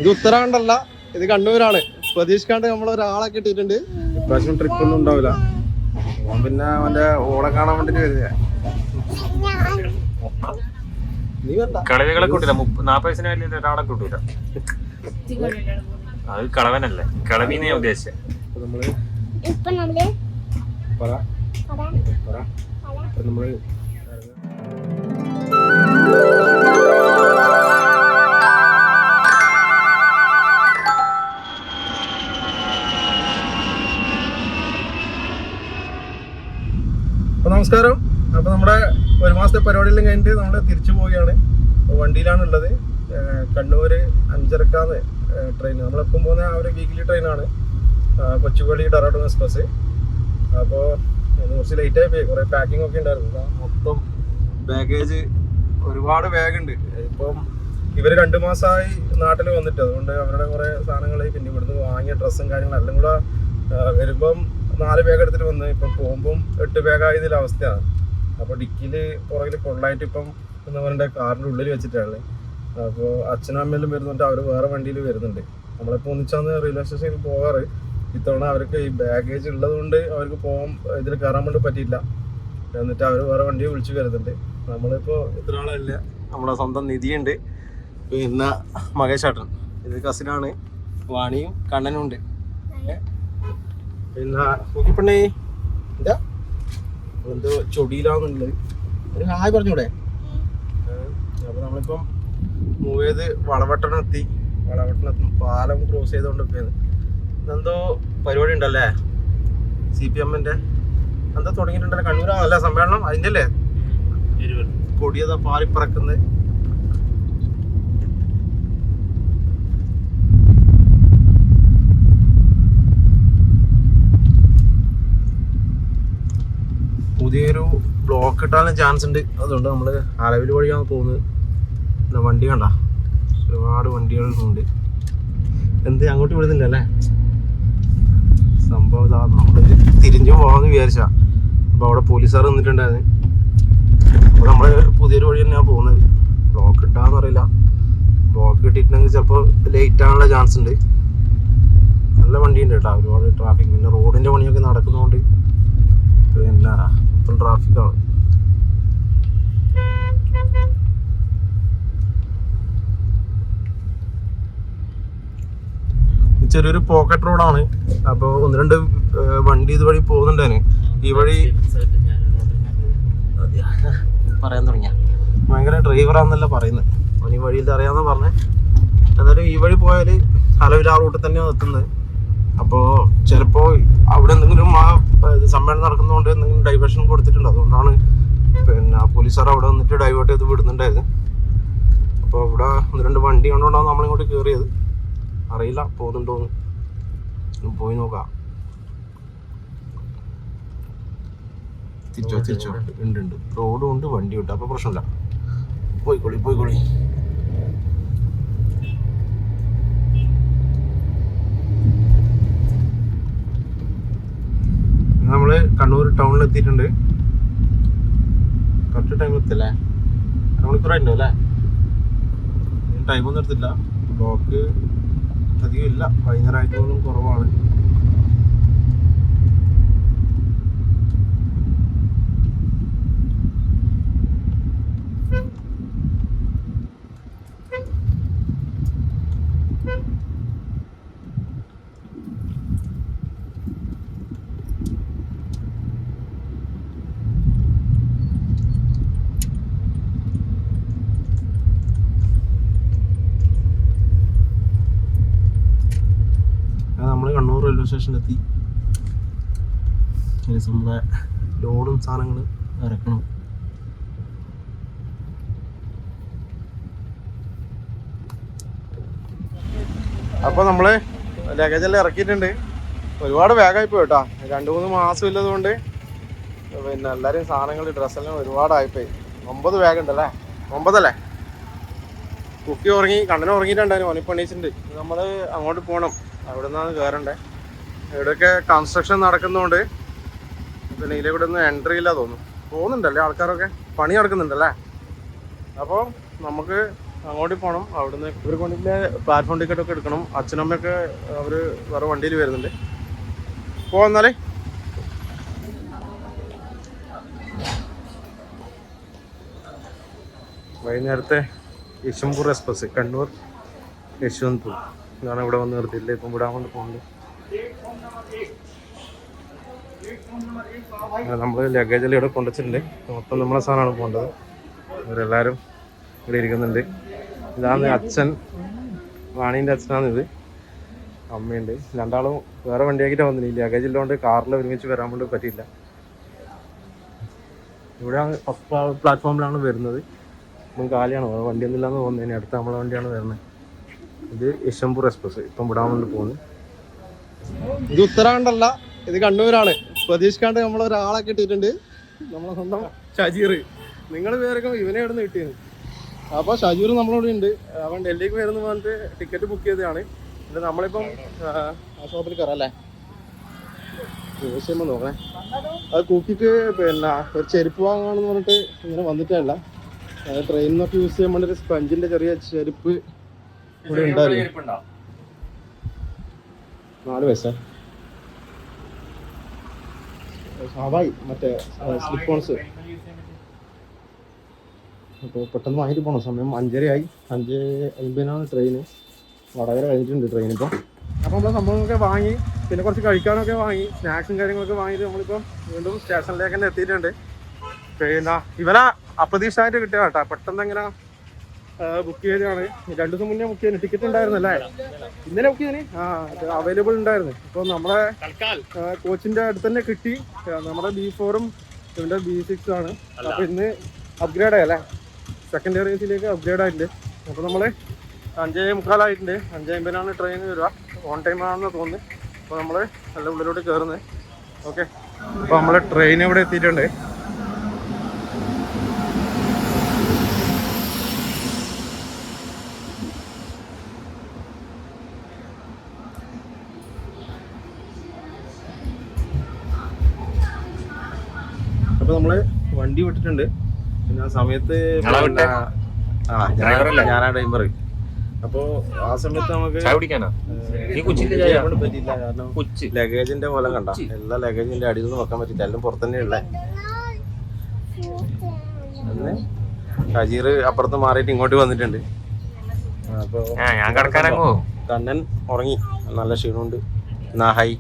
ഇത് ഉത്തരാഖണ്ഡല്ല, ഇത് കണ്ണൂരാണ്. പ്രതീക്ഷിക്കാണ്ട് നമ്മളൊരാളെ കിട്ടിയിട്ടുണ്ട്. ഇപ്രാവശ്യം ട്രിപ്പൊന്നും ഉണ്ടാവില്ല. പിന്നെ അവന്റെ ഓളെ കാണാൻ വേണ്ടിട്ട് വരുന്നേ. കളവികളെ കൂട്ടില്ല, 40 വയസ്സിന് ഒരാളെ കൂട്ടൂല. അത് കളവനല്ലേ, കളവിനെ ഉദ്ദേശിച്ചത്. നമസ്കാരം. അപ്പൊ നമ്മുടെ 1 മാസത്തെ പരിപാടിയെല്ലാം കഴിഞ്ഞിട്ട് നമ്മൾ തിരിച്ചു പോവുകയാണ്. വണ്ടിയിലാണ് ഉള്ളത്. കണ്ണൂര് 5:30 ട്രെയിൻ. നമ്മളെപ്പം പോകുന്ന ആ ഒരു വീക്കിലി ട്രെയിനാണ്, കൊച്ചുവേളി ഡെറാഡൂൺ എക്സ്പ്രസ്. അപ്പോൾ കുറച്ച് ലേറ്റായി പോയി. കുറേ പാക്കിംഗ് ഒക്കെ ഉണ്ടായിരുന്നു. മൊത്തം ബാഗേജ് ഒരുപാട് ബാഗുണ്ട്. ഇപ്പം ഇവർ 2 മാസമായി നാട്ടിൽ വന്നിട്ട്, അതുകൊണ്ട് അവരുടെ കുറേ സാധനങ്ങൾ, പിന്നെ ഇവിടുന്ന് വാങ്ങിയ ഡ്രസ്സും കാര്യങ്ങളും എല്ലാം കൂടെ വരുമ്പം 4 ബാഗ് എടുത്തിട്ട് വന്ന്, ഇപ്പം പോകുമ്പം 8 ബാഗായതിൽ അവസ്ഥയാണ്. അപ്പോൾ ഡിക്കിയിൽ പുറകിൽ കൊള്ളായിട്ട് ഇപ്പം എന്നവരുടെ കാറിൻ്റെ ഉള്ളിൽ വെച്ചിട്ടാണ്. അപ്പോൾ അച്ഛനും അമ്മയെല്ലാം വരുന്നുണ്ട്, അവർ വേറെ വണ്ടിയിൽ വരുന്നുണ്ട്. നമ്മളിപ്പോൾ ഒന്നിച്ചാന്ന് റെയിൽവേ സ്റ്റേഷനിൽ പോകാറ്. ഇത്തവണ അവർക്ക് ഈ ബാഗേജ് ഉള്ളത് കൊണ്ട് അവർക്ക് പോകാൻ ഇതിൽ കയറാൻ വേണ്ടി പറ്റിയില്ല. എന്നിട്ട് അവർ വേറെ വണ്ടിയെ വിളിച്ച് വരുന്നുണ്ട്. നമ്മളിപ്പോൾ ഇത്ര ആളല്ല, നമ്മുടെ സ്വന്തം നിധിയുണ്ട്, പിന്നെ മകേഷേട്ടൻ, ഇത് കസിനാണ്, വാണിയും കണ്ണനും ഉണ്ട്. പിന്നെ നോക്കിപ്പണ്ണേ എന്താ എന്തോ ചൊടിയിലാന്നുള്ളത് ഒരു ഹായ് പറഞ്ഞൂടെ. അപ്പോൾ നമ്മളിപ്പം മൂവ് ചെയ്ത് വളവട്ടണം പാലം ക്രോസ് ചെയ്തുകൊണ്ടൊക്കെയാണ്. ഇതെന്തോ പരിപാടി ഉണ്ടല്ലേ, CPM-ന്റെ എന്താ തുടങ്ങിയിട്ടുണ്ടല്ലേ, കണ്ണൂരാണല്ലേ സമ്മേളനം, അതിൻ്റെ അല്ലേ കൊടിയതാ പാറിപ്പറക്കുന്നത്. പുതിയൊരു ബ്ലോക്ക് ഇട്ടാലും ചാൻസ് ഉണ്ട്. അതുകൊണ്ട് നമ്മൾ അളവിൽ വഴിയാണ് പോകുന്നത്. പിന്നെ വണ്ടി കണ്ട, ഒരുപാട് വണ്ടികളുണ്ട്. എന്ത് അങ്ങോട്ട് വിടുന്നില്ല അല്ലേ സംഭവം. ഇതാ നമ്മൾ തിരിഞ്ഞു പോകാമെന്ന് വിചാരിച്ചാ, അപ്പോൾ അവിടെ പോലീസുകാർ നിന്നിട്ടുണ്ടായിരുന്നു. അപ്പോൾ നമ്മൾ പുതിയൊരു വഴി തന്നെയാണ് പോകുന്നത്. ബ്ലോക്ക് ഇട്ടാന്ന് അറിയില്ല. ബ്ലോക്ക് കിട്ടിയിട്ടുണ്ടെങ്കിൽ ചിലപ്പോൾ ലേറ്റ് ആകാനുള്ള ചാൻസ് ഉണ്ട്. നല്ല വണ്ടിയുണ്ട് കേട്ടോ, ഒരുപാട് ട്രാഫിക്. പിന്നെ റോഡിൻ്റെ പണിയൊക്കെ നടക്കുന്നതുകൊണ്ട് പിന്നെ ഇപ്പം ട്രാഫിക്കാണ്. ചെറിയൊരു പോക്കറ്റ് റോഡാണ്. അപ്പോൾ 1-2 വണ്ടി ഇതുവഴി പോകുന്നുണ്ടായിരുന്നു. ഈ വഴി പറയാൻ തുടങ്ങിയ ഭയങ്കര ഡ്രൈവറാന്നല്ല പറയുന്നത്. അവൻ ഈ വഴിയിൽ അറിയാമെന്ന് പറഞ്ഞേ. എന്നാലും ഈ വഴി പോയാൽ അലവിൽ ആ റൂട്ടിൽ തന്നെയാണ് എത്തുന്നത്. അപ്പോൾ ചിലപ്പോൾ അവിടെ എന്തെങ്കിലും ആ സമ്മേളനം നടക്കുന്നതുകൊണ്ട് എന്തെങ്കിലും ഡൈവേർഷൻ കൊടുത്തിട്ടുണ്ട്. അതുകൊണ്ടാണ് പിന്നെ പോലീസുകാർ അവിടെ വന്നിട്ട് ഡൈവേർട്ട് ചെയ്ത് വിടുന്നുണ്ടായിരുന്നു. അപ്പോൾ ഇവിടെ 1-2 വണ്ടി കൊണ്ടുകൊണ്ടാണ് നമ്മളിങ്ങോട്ട് കയറിയത്. അറിയില്ല പോകുന്നുണ്ടോന്ന്, പോയി നോക്കാം. തിരിച്ചോ ഉണ്ട് റോഡും ഉണ്ട്, വണ്ടി ഉണ്ട്. അപ്പോൾ പ്രശ്നമില്ല, പോയിക്കോളി. നമ്മള് കണ്ണൂർ ടൗണിൽ എത്തിയിട്ടുണ്ട്. കറക്റ്റ് ടൈം എത്തില്ലേ, മണിക്കൂറായിട്ടുണ്ടോ അല്ലേ? ടൈമൊന്നും എടുത്തില്ല. ബ്ലോക്ക് അധികം ഇല്ല, വൈകുന്നേരമായിട്ടും കുറവാണ്. കണ്ണൂർ റെയിൽവേ സ്റ്റേഷനിലെത്തി. നമ്മുടെ ലോഡും സാധനങ്ങൾ ഇറക്കണം. അപ്പോൾ നമ്മൾ ലഗേജെല്ലാം ഇറക്കിയിട്ടുണ്ട്. ഒരുപാട് ബാഗായി പോയി കേട്ടോ. 2-3 മാസം ഇല്ലതുകൊണ്ട് പിന്നെ എല്ലാവരും സാധനങ്ങൾ ഡ്രസ്സെല്ലാം ഒരുപാടായിപ്പോയി. 9 ബാഗ് ഉണ്ടല്ലേ, 9 അല്ലേ? കുക്കി ഉറങ്ങി, കണ്ണനും ഉറങ്ങിയിട്ടുണ്ടായിരുന്നു, ഓനിപ്പണീച്ചിട്ടുണ്ട്. നമ്മൾ അങ്ങോട്ട് പോകണം, അവിടെ നിന്നാണ് കയറണ്ടേ. ഇവിടെയൊക്കെ കൺസ്ട്രക്ഷൻ നടക്കുന്നതുകൊണ്ട് പിന്നെ ഇതിലൂടെ ഒന്നും എൻട്രി ഇല്ല തോന്നുന്നുണ്ടല്ലേ, ആൾക്കാരൊക്കെ പണി നടക്കുന്നുണ്ടല്ലേ. അപ്പോൾ നമുക്ക് അങ്ങോട്ട് പോകണം. അവിടുന്ന് ഇവർക്ക് വേണ്ടിയിട്ട് പ്ലാറ്റ്ഫോം ടിക്കറ്റ് ഒക്കെ എടുക്കണം. അച്ഛനമ്മയൊക്കെ അവർ വേറെ വണ്ടിയിൽ വരുന്നുണ്ട്. പോന്നാലേ വൈകുന്നേരത്തെ യശ്വന്ത്പൂർ എക്സ്പ്രസ് കണ്ണൂർ യശ്വന്ത്പൂർ ഇതാണ് ഇവിടെ വന്ന് നിർത്തിയില്ല. ഇപ്പം വിടാൻ കൊണ്ട് പോകുന്നുണ്ട്. നമ്മൾ ലഗേജെല്ലാം ഇവിടെ കൊണ്ടുവച്ചിട്ടുണ്ട്. മൊത്തം നമ്മളെ സാധനമാണ് പോകേണ്ടത്. ഇവരെല്ലാവരും ഇവിടെ ഇരിക്കുന്നുണ്ട്. ഇതാണ് അച്ഛൻ, വാണീൻ്റെ അച്ഛനാണിത്. അമ്മയുണ്ട്. രണ്ടാളും വേറെ വണ്ടിയാക്കിയിട്ട് വന്നില്ല. ലഗേജ് ഇല്ലാണ്ട് കാറിൽ ഒരുമിച്ച് വരാൻ വേണ്ടി പറ്റിയില്ല. ഇവിടെ ഫസ്റ്റ് പ്ലാറ്റ്ഫോമിലാണ് വരുന്നത്. ഇപ്പം കാലിയാണ്, വണ്ടിയൊന്നും ഇല്ലാന്ന് തോന്നുന്നത്. ഇനി അടുത്ത നമ്മളെ വണ്ടിയാണ് വരുന്നത്. ഇത് യശ്വന്ത്പൂർ എക്സ്പ്രസ് ഇപ്പം വിടാൻ വേണ്ടി പോകുന്നു. ഇത് ഉത്തരാഖണ്ഡല്ല, ഇത് കണ്ണൂരാണ്. പ്രതീക്ഷിക്കാണ്ട് നമ്മളൊരാളെ കിട്ടിയിട്ടുണ്ട്. നമ്മളെ സ്വന്തം ഷജീർ. നിങ്ങൾ പേരൊക്കെ ഇവനെ ഇവിടെ നിന്ന് കിട്ടിയത്. അപ്പോൾ ഷജീർ നമ്മളോട് ഉണ്ട്. അവൻ ഡൽഹിക്ക് വരുന്ന പറഞ്ഞിട്ട് ടിക്കറ്റ് ബുക്ക് ചെയ്തതാണ്. എന്നിട്ട് നമ്മളിപ്പം ആ ഷോപ്പിൽ കയറാം അല്ലേ? ചോദിച്ചുമ്പോൾ നോക്കണേ. അത് കൂക്കിക്ക് പിന്നെ ഒരു ചെരുപ്പ് വാങ്ങാണെന്ന് പറഞ്ഞിട്ട് ഇങ്ങനെ വന്നിട്ടല്ല. ട്രെയിനിൽ നിന്നൊക്കെ യൂസ് ചെയ്യാൻ വേണ്ടി ഒരു സ്പഞ്ചിൻ്റെ ചെറിയ ചെരുപ്പ് ഇവിടെ ഉണ്ടായിരുന്നു. 4 പൈസ ഹവായി മറ്റേ സ്ലിപ്പ് ഓൺസ്. അപ്പോൾ പെട്ടെന്ന് വാങ്ങിയിട്ട് പോകണം. സമയം 5:30 5:50 ട്രെയിന്. വടകര കഴിഞ്ഞിട്ടുണ്ട് ട്രെയിനിപ്പോൾ. അപ്പോൾ നമ്മൾ സംഭവങ്ങളൊക്കെ വാങ്ങി, പിന്നെ കുറച്ച് കഴിക്കാനൊക്കെ വാങ്ങി, സ്നാക്സും കാര്യങ്ങളൊക്കെ വാങ്ങിയിട്ട് നമ്മളിപ്പം വീണ്ടും സ്റ്റേഷനിലേക്ക് തന്നെ എത്തിയിട്ടുണ്ട്. പിന്നെ ഇവനെ അപ്രതീക്ഷിതമായിട്ട് കിട്ടിയ കേട്ടോ. പെട്ടെന്ന് എങ്ങനെ ബുക്ക് ചെയ്തതാണ്. 2 ദിവസം മുന്നേ ബുക്ക് ചെയ്യുന്നത്. ടിക്കറ്റ് ഉണ്ടായിരുന്നല്ലേ? ഇന്നലെ ബുക്ക് ചെയ്യാൻ അവൈലബിൾ ഉണ്ടായിരുന്നു. ഇപ്പോൾ നമ്മുടെ കോച്ചിൻ്റെ അടുത്ത് തന്നെ കിട്ടി. നമ്മുടെ B4ഉം ഇവൻ്റെ B6 ആണ്. അപ്പോൾ ഇന്ന് അപ്ഗ്രേഡ് ആയല്ലേ? സെക്കൻഡ് ഇയർ എസിലേക്ക് അപ്ഗ്രേഡ് ആയിട്ടുണ്ട്. അപ്പോൾ നമ്മൾ 5:45 ആയിട്ടുണ്ട്. 5:50 ട്രെയിൻ വരിക. ഓൺ ടൈം ആണെന്ന് തോന്നുന്നു. അപ്പോൾ നമ്മൾ നല്ല ഉള്ളിലോട്ട് കയറുന്നത്. ഓക്കെ, അപ്പോൾ നമ്മൾ ട്രെയിൻ ഇവിടെ എത്തിയിട്ടുണ്ട്. അപ്പോൾ നമ്മൾ വണ്ടി വിട്ടിട്ടുണ്ട്. പിന്നെ ആ സമയത്ത് ഞാനാ ഡ്രൈവർ. അപ്പോൾ ആ സമയത്ത് നമുക്ക് പറ്റിയില്ല. കാരണം ലഗേജിന്റെ പോലെ കണ്ട എല്ലാ ലഗേജിന്റെ അടിയിൽ നിന്ന് വെക്കാൻ പറ്റില്ല. എല്ലാം പുറത്തന്നെ ഉള്ള. അന്ന് ഷജീർ അപ്പുറത്ത് മാറിയിട്ട് ഇങ്ങോട്ട് വന്നിട്ടുണ്ട്. അപ്പോൾ കണ്ണൻ ഉറങ്ങി. നല്ല ക്ഷീണമുണ്ട്. നാഹായി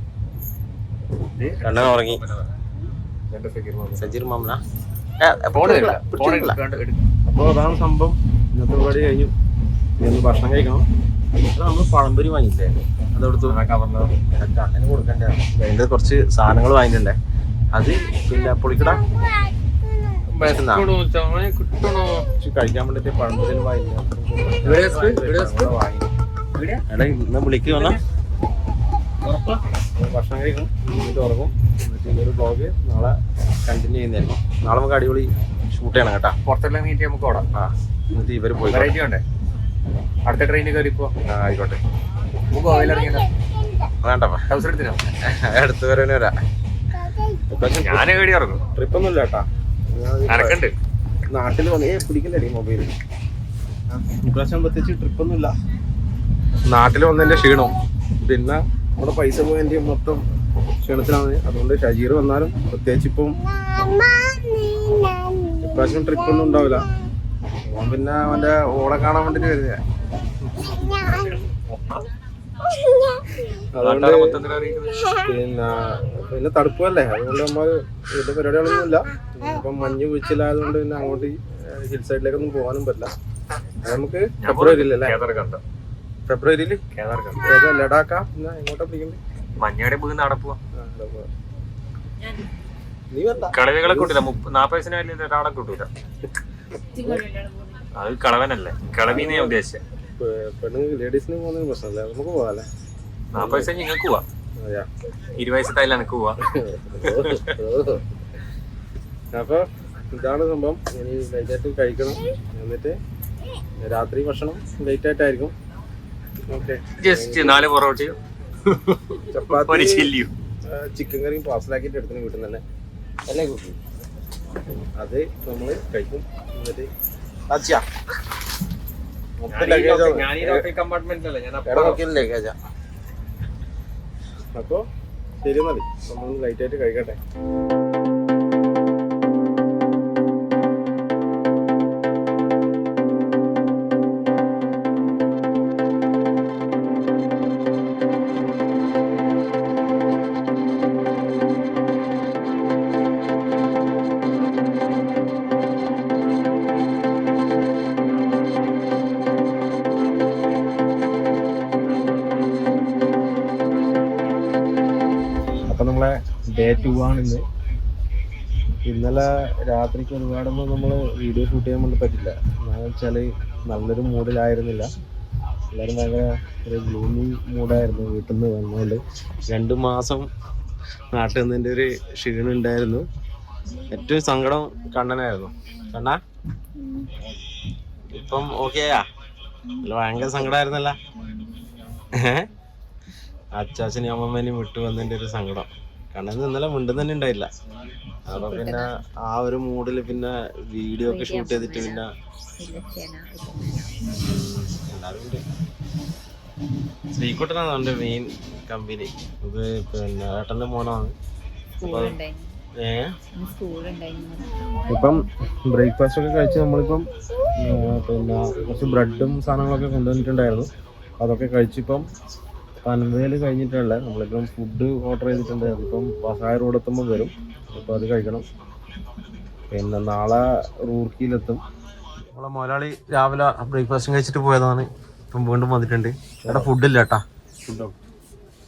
കണ്ണൻ ഉറങ്ങി. സജീർ മാമന. അപ്പോൾ അതാണ് സംഭവം. ഇന്നത്തെ പരിപാടി കഴിഞ്ഞു. ഇനി ഭക്ഷണം കഴിക്കണം. നമ്മൾ പഴംപൊരി വാങ്ങിയില്ലേ? അതെടുത്തു അങ്ങനെ കൊടുക്കണ്ടേ? അതിൻ്റെ കുറച്ച് സാധനങ്ങൾ വാങ്ങിയിട്ടുണ്ടേ. അത് പിന്നെ പൊളിക്കട കഴിക്കാൻ വേണ്ടിട്ട് പഴംപൊരി വാങ്ങില്ല. ഇന്ന് വിളിക്ക് വന്നാൽ ഭക്ഷണം കഴിക്കണം. എന്നിട്ട് ഉറങ്ങും. എന്നിട്ട് ഈ ഒരു ബ്ലോഗ് നാളെ കണ്ടിന്യൂ ചെയ്യുന്നതായിരിക്കും. നാളെ നമുക്ക് അടിപൊളി ഷൂട്ട് ചെയ്യണം കേട്ടോ. പുറത്തെല്ലാം നീട്ടി നമുക്ക് ഓടാം. എന്നിട്ട് ഇവർ പോയി വേണ്ടേ? അടുത്ത ട്രെയിനിൽ കയറിപ്പോ. ആയിക്കോട്ടെ. വേണ്ട അടുത്ത് വരവന് വരാം. ഞാൻ കേടി ഇറങ്ങും. ട്രിപ്പൊന്നും ഇല്ല കേട്ടാ. നടക്കണ്ട്. നാട്ടിൽ വന്നേ പിടിക്കല്ലേ മൊബൈൽ. ഇപ്രാവശ്യം പ്രത്യേകിച്ച് ട്രിപ്പൊന്നും ഇല്ല. നാട്ടിൽ വന്നതിന്റെ ക്ഷീണവും പിന്നെ നമ്മുടെ പൈസ പോയതിന്റെ മൊത്തം ക്ഷീണത്തിലാണ്. അതുകൊണ്ട് ഷജീർ വന്നാലും പ്രത്യേകിച്ച് ഇപ്പം ഇപ്രാവശ്യം ട്രിപ്പൊന്നും ഉണ്ടാവില്ല. അവൻ പിന്നെ അവന്റെ ഓളെ കാണാൻ വേണ്ടിട്ട് വരുന്നേ. അതുകൊണ്ട് പിന്നെ തണുപ്പല്ലേ, അതുകൊണ്ട് നമ്മൾ വീട്ടിൽ പരിപാടികളൊന്നും ഇല്ല. ഇപ്പം മഞ്ഞ് വീഴ്ചയിലായതുകൊണ്ട് പിന്നെ അങ്ങോട്ട് ഹിൽ സൈഡിലേക്കൊന്നും പോകാനും പറ്റില്ല. നമുക്ക് ഫെബ്രുവരിയിലല്ലേ? ഫെബ്രുവരിയിൽ ഏതാ ലഡാക്കാ? പിന്നെ എങ്ങോട്ടാ പിടിക്കണ്ടേ? മഞ്ഞയുടെ അവിടെ പോവാ. നീ വരണ്ട. കളവികളെ കൂട്ടില്ല. 40 പൈസന് വലിയ ഒരാളെ കൂട്ടൂല. അത് കളവനല്ലേ? കളവീന്ന് ഞാൻ ഉദ്ദേശിച്ചത്. പെണ്ണുങ്ങൾക്ക് ലേഡീസിന് പോകുന്നതിന് പ്രശ്നമല്ല, നമുക്ക് പോവാല്ലേ? 40 പൈസ നിങ്ങൾക്ക് പോവാ. 20 വയസ്സത്തായാലും എനിക്ക് പോവാ. അപ്പൊ ഇതാണ് സംഭവം. ഇനി ലൈറ്റ് ആയിട്ട് കഴിക്കണം. എന്നിട്ട് രാത്രി ഭക്ഷണം ലൈറ്റ് ആയിട്ടായിരിക്കും. ജസ്റ്റ് 4 പൊറോട്ടയും ചപ്പാത്തി ചിക്കൻ കറിയും പാർസലാക്കിയിട്ട് എടുത്തിന് വീട്ടിൽ തന്നെ അല്ലേ കുട്ടി? അത് നമ്മൾ കഴിക്കും. എന്നിട്ട് ലഗേജാ. അപ്പൊ ശരി മതി, നമ്മൾ ലൈറ്റ് ആയിട്ട് കഴിക്കട്ടെ. നമ്മളെ ഡേ 2 ആണ് ഇന്ന്. ഇന്നലെ രാത്രിക്ക് ഒരുപാടൊന്നും നമ്മൾ വീഡിയോ ഷൂട്ട് ചെയ്യാൻ വേണ്ടി പറ്റില്ല. എന്താണെന്ന് വെച്ചാൽ നല്ലൊരു മൂഡിലായിരുന്നില്ല. എല്ലാവരും ഭയങ്കര ഒരു ഗ്ലൂമി മൂഡായിരുന്നു. വീട്ടിൽ നിന്ന് വന്നുകൊണ്ട് 2 മാസം നാട്ടിൽ നിന്നതിൻ്റെ ഒരു ക്ഷീണം ഉണ്ടായിരുന്നു. ഏറ്റവും സങ്കടം കണ്ണനായിരുന്നു. കണ്ണാ ഇപ്പം ഓക്കെയാ? അല്ല ഭയങ്കര സങ്കടമായിരുന്നല്ല. അച്ചാച്ചനും അമ്മമ്മേനെയും വിട്ടു വന്നതിൻ്റെ ഒരു സങ്കടം. കണ്ണൻ ഇന്നലെ മിണ്ടും തന്നെ ഉണ്ടായില്ല. അപ്പൊ പിന്നെ ആ ഒരു മൂഡിൽ പിന്നെ വീഡിയോ ഒക്കെ ഷൂട്ട് ചെയ്തിട്ട് പിന്നെ എല്ലാവരും ഉണ്ട്. ശ്രീകുട്ടനാണ് അവൻ്റെ മെയിൻ കമ്പനി. ഇത് പിന്നെ ഏട്ടൻ്റെ മോനാണ്. ഇപ്പം ബ്രേക്ക്ഫാസ്റ്റ് ഒക്കെ കഴിച്ച് നമ്മളിപ്പം പിന്നെ കുറച്ച് ബ്രെഡും സാധനങ്ങളൊക്കെ കൊണ്ടുവന്നിട്ടുണ്ടായിരുന്നു. അതൊക്കെ കഴിച്ചിപ്പം പനവേൽ കഴിഞ്ഞിട്ടുള്ള നമ്മളിപ്പം ഫുഡ് ഓർഡർ ചെയ്തിട്ടുണ്ട്. അതിപ്പം വസായ റോഡ് എത്തുമ്പോൾ വരും. അപ്പോൾ അത് കഴിക്കണം. പിന്നെ നാളെ റൂർക്കിയിലെത്തും. നമ്മളെ മുതലാളി രാവിലെ ബ്രേക്ക്ഫാസ്റ്റ് കഴിച്ചിട്ട് പോയതാണ്. ഇപ്പം വീണ്ടും വന്നിട്ടുണ്ട്. ഇവിടെ ഫുഡില്ല കേട്ടാ. ഫുഡോ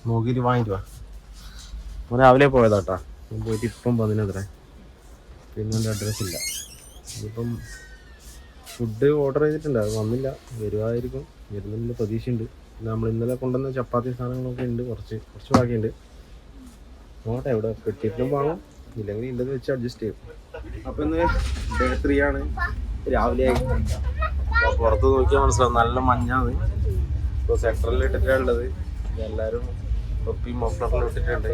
നോക്കിയിട്ട് വാങ്ങിയിട്ട് വാ. നമ്മൾ രാവിലെ പോയതാട്ടാ. പോയിട്ട് ഇപ്പം വന്നിട്ടത്രേ. പിന്നെ എൻ്റെ അഡ്രസ്സ് ഇല്ല. ഇതിപ്പം ഫുഡ് ഓർഡർ ചെയ്തിട്ടുണ്ട്. അത് വന്നില്ല. വരുമായിരിക്കും. വരുന്നതിൻ്റെ പ്രതീക്ഷയുണ്ട്. പിന്നെ നമ്മൾ ഇന്നലെ കൊണ്ടുവന്ന ചപ്പാത്തി സാധനങ്ങളൊക്കെ ഉണ്ട്. കുറച്ച് ബാക്കിയുണ്ട്. നോട്ടെ എവിടെ കിട്ടിയിട്ടും വാങ്ങും, ഇല്ലെങ്കിൽ ഇല്ലെന്ന് വെച്ച് അഡ്ജസ്റ്റ് ചെയ്യും. അപ്പം ഇന്ന് ഡേ 3 ആണ്. രാവിലെ ആയി. പുറത്ത് നോക്കിയാൽ മനസ്സിലാവും നല്ല മഞ്ഞാണ്. ഇപ്പോൾ സെൻട്രലിൽ ഇട്ടിട്ടാണ് ഉള്ളത്. എല്ലാവരും തൊപ്പിയും മഫ്ലറിലും ഇട്ടിട്ടുണ്ട്.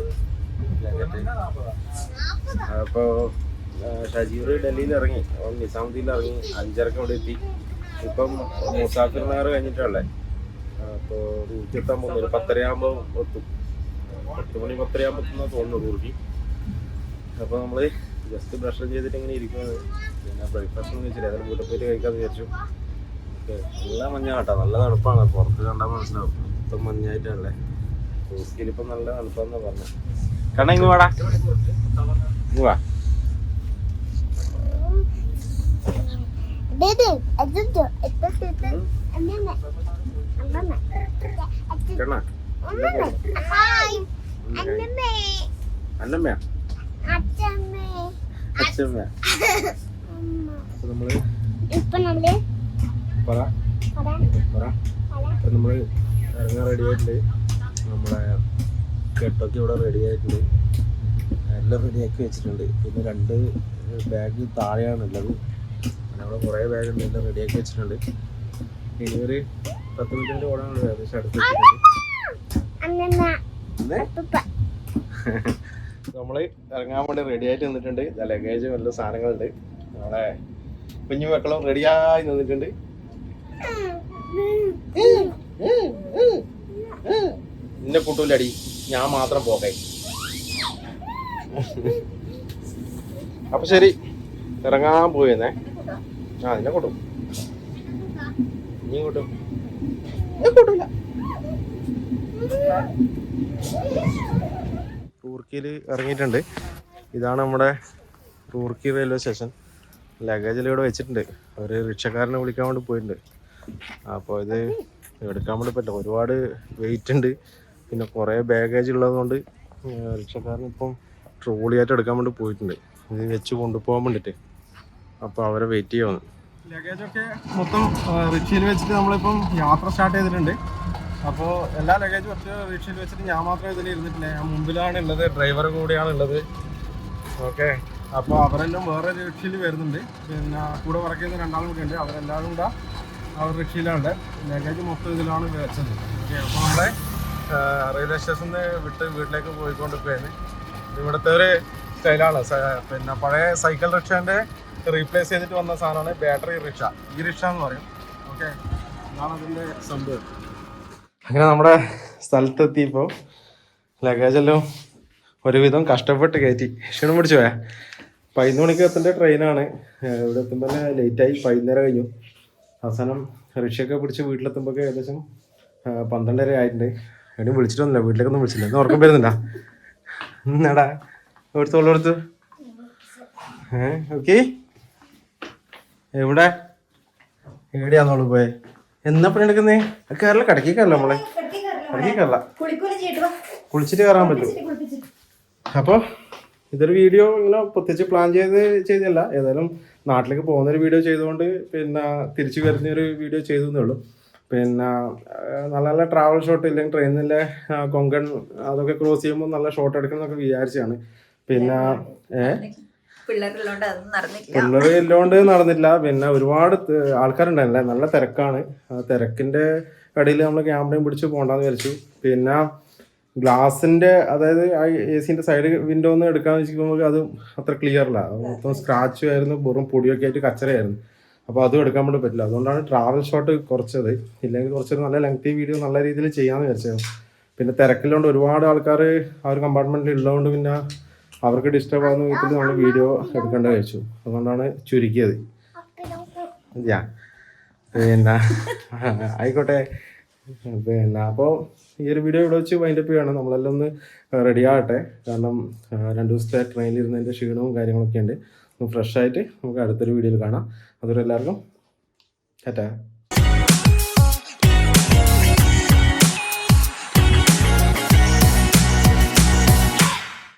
അപ്പോൾ ഷജീർ ഡൽഹിയിൽ ഇറങ്ങി, നിസാമുദ്ദീനിൽ ഇറങ്ങി 5:30 അവിടെ എത്തി. ഇപ്പം മുസാഫിർ നഗർ കഴിഞ്ഞിട്ടുള്ളത്. അപ്പോൾ റൂർക്കി എത്താൻ പോകുന്നു. ഒരു 10:30 ആകുമ്പോൾ എത്തും. 10 മണി 10:30 ആകുമ്പോൾ എത്തുന്ന തോന്നുന്നു റൂർക്കി. അപ്പോൾ നമ്മൾ ജസ്റ്റ് ബ്രഷ് ചെയ്തിട്ട് ഇങ്ങനെ ഇരിക്കുന്നത്. പിന്നെ ബ്രേക്ക്ഫാസ്റ്റ് ഒന്നും കഴിച്ചില്ല. ഏതായാലും വീട്ടിൽ പോയിട്ട് കഴിക്കാമെന്ന് വിചാരിച്ചു. നല്ല മഞ്ഞ കേട്ടോ, നല്ല തണുപ്പാണ്. പുറത്ത് കണ്ടാൽ മനസ്സിലാവും. ഇപ്പം മഞ്ഞായിട്ടല്ലേ. റൂർക്കിയിലിപ്പം നല്ല തണുപ്പാന്നാണ് പറഞ്ഞത്. കണ്ണ ഇങ്ങ് വാടാ, ഇങ്ങ് വാ. അന്നമ്മയാ അച്ഛമ്മ. നമ്മള് നമ്മള് ഇറങ്ങാൻ റെഡി ആയിട്ടുണ്ട്. നമ്മളെ കെട്ടൊക്കെ ഇവിടെ റെഡി ആയിട്ടുണ്ട്. എല്ലാം റെഡിയാക്കി വെച്ചിട്ടുണ്ട്. പിന്നെ 2 ബാഗ് താഴെയാണുള്ളത്. പിന്നെ അവിടെ കുറേ ബാഗുണ്ട്. എല്ലാം റെഡിയാക്കി വെച്ചിട്ടുണ്ട്. ഇനി ഒരു 10 മിനിറ്റിൻ്റെ ഓടാനുള്ളത്. ഏകദേശം അടുത്ത് വെച്ചിട്ടുണ്ട്. നമ്മള് ഇറങ്ങാൻ വേണ്ടി റെഡി ആയിട്ട് നിന്നിട്ടുണ്ട്. ലഗേജ് നല്ല സാധനങ്ങളുണ്ട്. നമ്മളെ കുഞ്ഞു മക്കളും റെഡിയായി നിന്നിട്ടുണ്ട്. നിന്നെ കൂട്ടൂലടി, ഞാൻ മാത്രം പോകേ. അപ്പൊ ശരി, ഇറങ്ങാൻ പോയെന്നേ. ആ നിന്നെ കൂട്ടും. നീ കൂട്ടും? കൂട്ടൂല. റൂർക്കിയിൽ ഇറങ്ങിയിട്ടുണ്ട്. ഇതാണ് നമ്മുടെ റൂർക്കി റെയിൽവേ സ്റ്റേഷൻ. ലഗേജിൽ ഇവിടെ വെച്ചിട്ടുണ്ട്. അവർ റിക്ഷക്കാരനെ വിളിക്കാൻ വേണ്ടി പോയിട്ടുണ്ട്. അപ്പോൾ ഇത് എടുക്കാൻ വേണ്ടി പറ്റില്ല, ഒരുപാട് വെയിറ്റ് ഉണ്ട്. പിന്നെ കുറേ ബാഗേജ് ഉള്ളതുകൊണ്ട് റിക്ഷക്കാരൻ ഇപ്പം ട്രോളിയായിട്ട് എടുക്കാൻ വേണ്ടി പോയിട്ടുണ്ട്. ഇത് വെച്ച് കൊണ്ടുപോകാൻ വേണ്ടിയിട്ട്. അപ്പോൾ അവരെ വെയിറ്റ് ചെയ്യുന്നു. ലഗേജൊക്കെ മൊത്തം റിക്ഷയിൽ വെച്ചിട്ട് നമ്മളിപ്പം യാത്ര സ്റ്റാർട്ട് ചെയ്തിട്ടുണ്ട്. അപ്പോൾ എല്ലാ ലഗേജും കുറച്ച് റിക്ഷയിൽ വെച്ചിട്ട് ഞാൻ മാത്രമേ ഇതിൽ ഇരുന്നിട്ടില്ല. ഞാൻ മുമ്പിലാണ് ഉള്ളത്, ഡ്രൈവർ കൂടെയാണ് ഉള്ളത്. ഓക്കെ, അപ്പോൾ അവരെല്ലാം വേറെ റിക്ഷയിൽ വരുന്നുണ്ട്. പിന്നെ കൂടെ വർക്ക് ചെയ്യുന്ന 2 ആളും കൂടെ ഉണ്ട്. അവരെല്ലാവരും കൂടെ അവർ റിക്ഷയിലാണ്. ലഗേജ് മൊത്തം ഇതിലാണ് വെച്ചത്. ഓക്കെ, അപ്പോൾ നമ്മുടെ റെയിൽവേ സ്റ്റേഷനിൽ വിട്ട് വീട്ടിലേക്ക് പോയിക്കൊണ്ടിരിക്കുകയാണ്. ഇവിടുത്തെ ഒരു സ്റ്റൈലാണ്. പിന്നെ പഴയ സൈക്കിൾ റിക്ഷേൻ്റെ റീപ്ലേസ് ചെയ്തിട്ട് വന്ന സാധനമാണ് ബാറ്ററി റിക്ഷ. ഈ റിക്ഷ എന്ന് പറയും. ഓക്കെ, അതാണ് അതിൻ്റെ സംഭവം. അങ്ങനെ നമ്മുടെ സ്ഥലത്തെത്തിയപ്പോൾ ലഗേജെല്ലാം ഒരുവിധം കഷ്ടപ്പെട്ട് കയറ്റി ക്ഷീണം പിടിച്ചു പോയാ. 11 മണിക്ക് എത്തേണ്ട ട്രെയിനാണ്. ഇവിടെ എത്തുമ്പോൾ ലേറ്റായി, 11:30 കഴിഞ്ഞു. അവസാനം റിക്ഷയൊക്കെ പിടിച്ച് വീട്ടിലെത്തുമ്പോൾ ഏകദേശം 12:30 ആയിട്ടുണ്ട്. എവിടെയും വിളിച്ചിട്ടൊന്നുമില്ല, വീട്ടിലേക്കൊന്നും വിളിച്ചില്ല. ഇന്ന് ഉറക്കം വരുന്നുണ്ടാ? എന്നാടാ എടുത്തോളെടുത്ത് ഓക്കെ. എവിടെയാന്നോളൂ പോയെ? എന്നാ പണി എടുക്കുന്നേ? കയറില്ല, കടക്കി കയറല നമ്മളെ, കടക്കി കയറല, കുളിച്ചിട്ട് കയറാൻ പറ്റും. അപ്പോൾ ഇതൊരു വീഡിയോ ഇങ്ങനെ പ്രത്യേകിച്ച് പ്ലാൻ ചെയ്തല്ല, ഏതായാലും നാട്ടിലേക്ക് പോകുന്നൊരു വീഡിയോ ചെയ്തുകൊണ്ട് പിന്നെ തിരിച്ചു വരുന്നൊരു വീഡിയോ ചെയ്തേ ഉള്ളൂ. പിന്നെ നല്ല നല്ല ട്രാവൽ ഷോട്ട് ഇല്ലെങ്കിൽ ട്രെയിനിലെ കൊങ്കൺ അതൊക്കെ ക്രോസ് ചെയ്യുമ്പോൾ നല്ല ഷോട്ട് എടുക്കണം എന്നൊക്കെ വിചാരിച്ചാണ്. പിന്നെ പിള്ളേരില്ലോണ്ട് നടന്നില്ല. പിന്നെ ഒരുപാട് ആൾക്കാരുണ്ടായിരുന്നില്ല, നല്ല തിരക്കാണ്. ആ തിരക്കിൻ്റെ ഇടയിൽ നമ്മൾ ക്യാമറയും പിടിച്ച് പോകണ്ടെന്ന് വിചാരിച്ചു. പിന്നെ ഗ്ലാസിൻ്റെ, അതായത് ആ AC-ൻ്റെ സൈഡ് വിൻഡോ ഒന്ന് എടുക്കാമെന്ന് വെച്ചിരിക്കുമ്പോൾ അത് അത്ര ക്ലിയർ അല്ല, മൊത്തം സ്ക്രാച്ചും ആയിരുന്നു, വെറും പൊടിയൊക്കെ ആയിട്ട് കച്ചറയായിരുന്നു. അപ്പോൾ അതും എടുക്കാൻ വേണ്ടി പറ്റില്ല. അതുകൊണ്ടാണ് ട്രാവൽ ഷോട്ട് കുറച്ചത്. ഇല്ലെങ്കിൽ കുറച്ചൊരു നല്ല ലെങ്തി വീഡിയോ നല്ല രീതിയിൽ ചെയ്യാമെന്ന് വിചാരിച്ചത്. പിന്നെ തിരക്കിലുകൊണ്ട് ഒരുപാട് ആൾക്കാർ ആ ഒരു കമ്പാർട്ട്മെൻറ്റിൽ ഉള്ളതുകൊണ്ട് പിന്നെ അവർക്ക് ഡിസ്റ്റർബ് ആകുന്ന വിധത്തിൽ നമ്മൾ വീഡിയോ എടുക്കേണ്ട വെച്ചു. അതുകൊണ്ടാണ് ചുരുക്കിയത്. പിന്നെ ആയിക്കോട്ടെ. പിന്നെ അപ്പോൾ ഈ ഒരു വീഡിയോ ഇവിടെ വെച്ച് വൈൻഡപ്പ് ചെയ്യണം. നമ്മളെല്ലാം ഒന്ന് റെഡി ആകട്ടെ. കാരണം 2 ദിവസത്തെ ട്രെയിനിലിരുന്നതിൻ്റെ ക്ഷീണവും കാര്യങ്ങളൊക്കെ ഉണ്ട്. ഫ്രഷ് ആയിട്ട് നമുക്ക് അടുത്തൊരു വീഡിയോയിൽ കാണാം. അതുവരെ എല്ലാവർക്കും ടാറ്റാ.